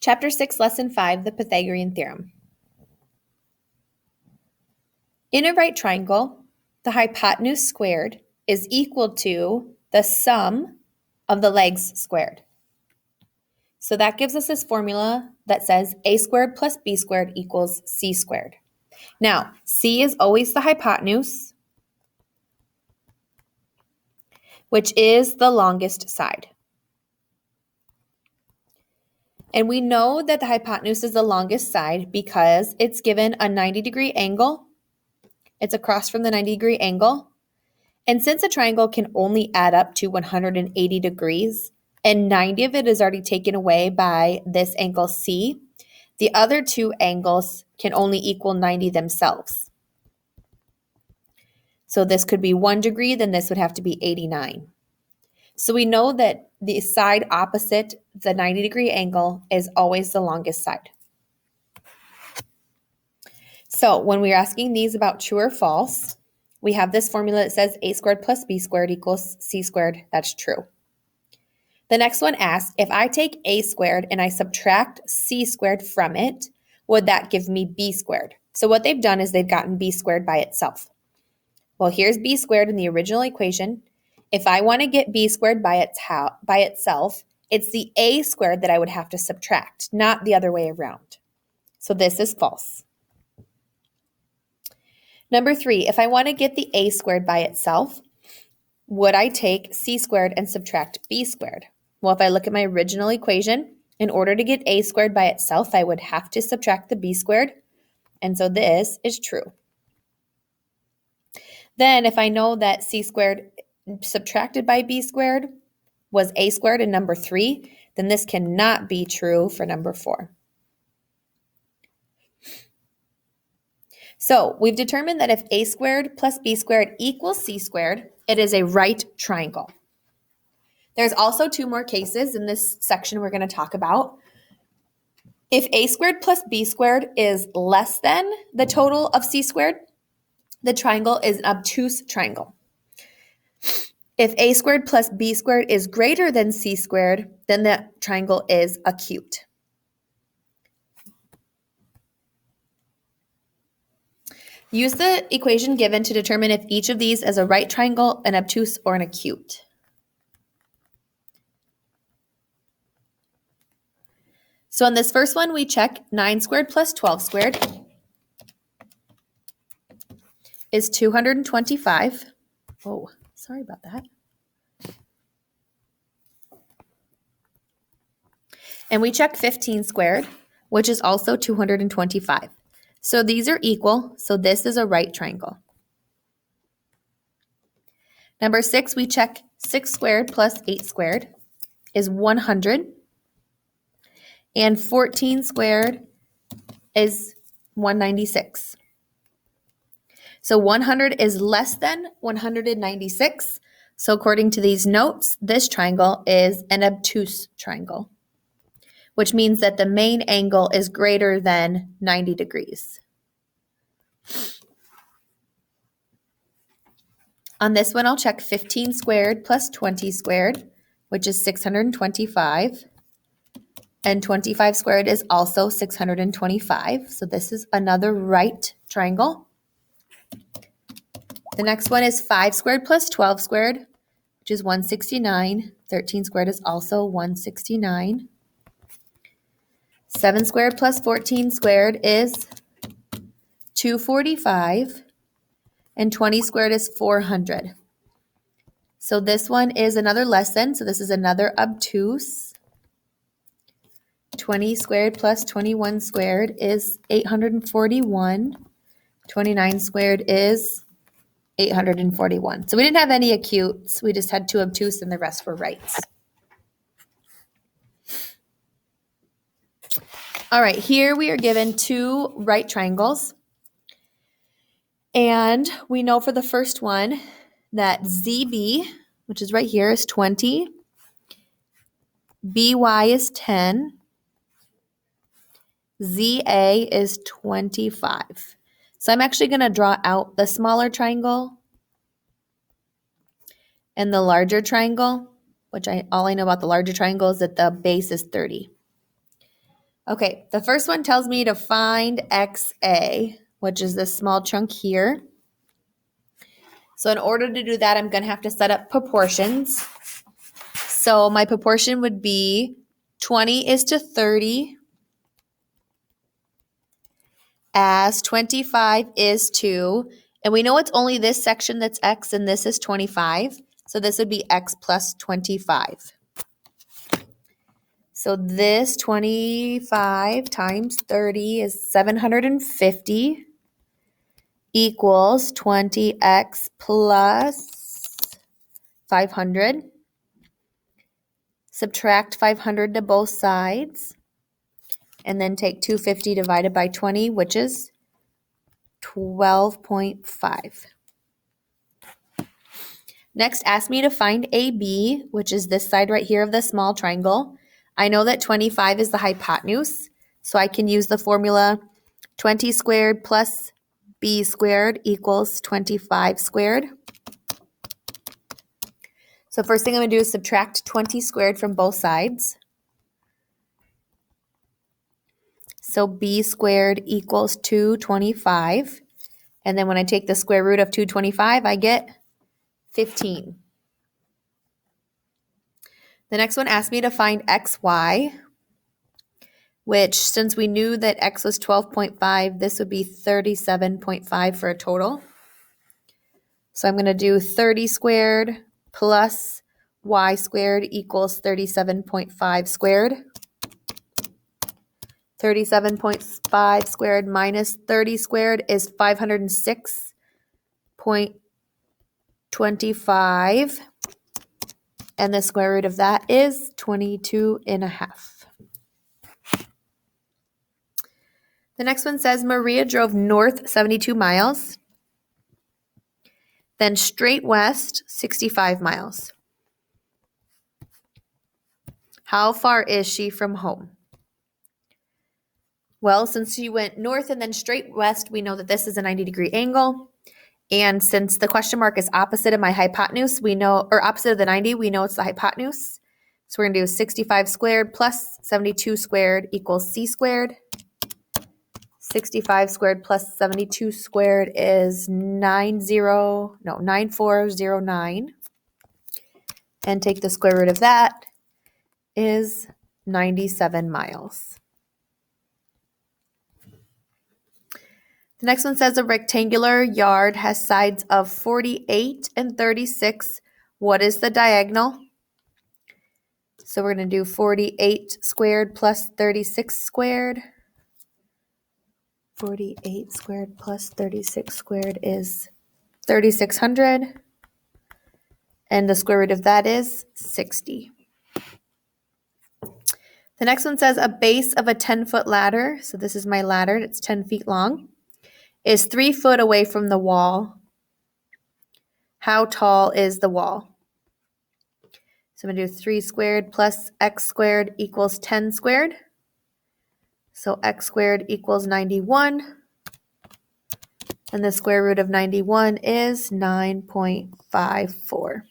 Chapter 6, Lesson 5, the Pythagorean Theorem. In a right triangle, the hypotenuse squared is equal to the sum of the legs squared. So that gives us this formula that says a squared plus b squared equals c squared. Now, c is always the hypotenuse, which is the longest side. And we know that the hypotenuse is the longest side because it's given a 90-degree angle. It's across from the 90-degree angle. And since a triangle can only add up to 180 degrees, and 90 of it is already taken away by this angle C, the other two angles can only equal 90 themselves. So this could be 1 degree, then this would have to be 89. So we know that the side opposite the 90-degree angle is always the longest side. So when we're asking these about true or false, we have this formula that says a squared plus b squared equals c squared. That's true. The next one asks, if I take a squared and I subtract c squared from it, would that give me b squared? So what they've done is they've gotten b squared by itself. Well, here's b squared in the original equation. If I want to get b squared by itself, it's the a squared that I would have to subtract, not the other way around. So this is false. Number 3, if I want to get the a squared by itself, would I take c squared and subtract b squared? Well, if I look at my original equation, in order to get a squared by itself, I would have to subtract the b squared. And so this is true. Then if I know that c squared subtracted by b squared was a squared in number 3, then this cannot be true for number 4. So we've determined that if a squared plus b squared equals c squared, it is a right triangle. There's also 2 more cases in this section we're going to talk about. If a squared plus b squared is less than the total of c squared, the triangle is an obtuse triangle. If a squared plus b squared is greater than c squared, then the triangle is acute. Use the equation given to determine if each of these is a right triangle, an obtuse, or an acute. So on this first one, we check 9 squared plus 12 squared is 225. Oh, sorry about that. And we check 15 squared, which is also 225. So these are equal, so this is a right triangle. Number 6, we check 6 squared plus 8 squared is 100. And 14 squared is 196. So 100 is less than 196. So according to these notes, this triangle is an obtuse triangle, which means that the main angle is greater than 90 degrees. On this one, I'll check 15 squared plus 20 squared, which is 625. And 25 squared is also 625. So this is another right triangle. The next one is 5 squared plus 12 squared, which is 169. 13 squared is also 169. 7 squared plus 14 squared is 245. And 20 squared is 400. So this one is another lesson. So this is another obtuse. 20 squared plus 21 squared is 841. 29 squared is 841. So we didn't have any acutes. We just had 2 obtuse and the rest were rights. All right, here we are given 2 right triangles. And we know for the first one that ZB, which is right here, is 20. BY is 10. ZA is 25. So I'm actually going to draw out the smaller triangle and the larger triangle, which all I know about the larger triangle is that the base is 30. Okay, the first one tells me to find XA, which is this small chunk here. So in order to do that, I'm going to have to set up proportions. So my proportion would be 20:30 as 25:2. And we know it's only this section that's X and this is 25. So this would be X plus 25. So this 25 times 30 is 750 equals 20X plus 500. Subtract 500 to both sides. And then take 250 divided by 20, which is 12.5. Next, ask me to find AB, which is this side right here of the small triangle. I know that 25 is the hypotenuse, so I can use the formula 20 squared plus b squared equals 25 squared. So first thing I'm going to do is subtract 20 squared from both sides. So b squared equals 225. And then when I take the square root of 225, I get 15. The next one asked me to find xy, which since we knew that x was 12.5, this would be 37.5 for a total. So I'm going to do 30 squared plus y squared equals 37.5 squared. 37.5 squared minus 30 squared is 506.25. And the square root of that is 22.5. The next one says Maria drove north 72 miles, then straight west 65 miles. How far is she from home? Well, since she went north and then straight west, we know that this is a 90-degree angle. And since the question mark is opposite of my hypotenuse, we know, or opposite of the 90, we know it's the hypotenuse. So we're going to do 65 squared plus 72 squared equals c squared. 65 squared plus 72 squared is 9409. And take the square root of that is 97 miles. The next one says a rectangular yard has sides of 48 and 36. What is the diagonal? So we're going to do 48 squared plus 36 squared. 48 squared plus 36 squared is 3,600. And the square root of that is 60. The next one says a base of a 10-foot ladder, so this is my ladder, it's 10 feet long, is 3 foot away from the wall. How tall is the wall? So I'm going to do 3 squared plus x squared equals 10 squared. So x squared equals 91. And the square root of 91 is 9.54.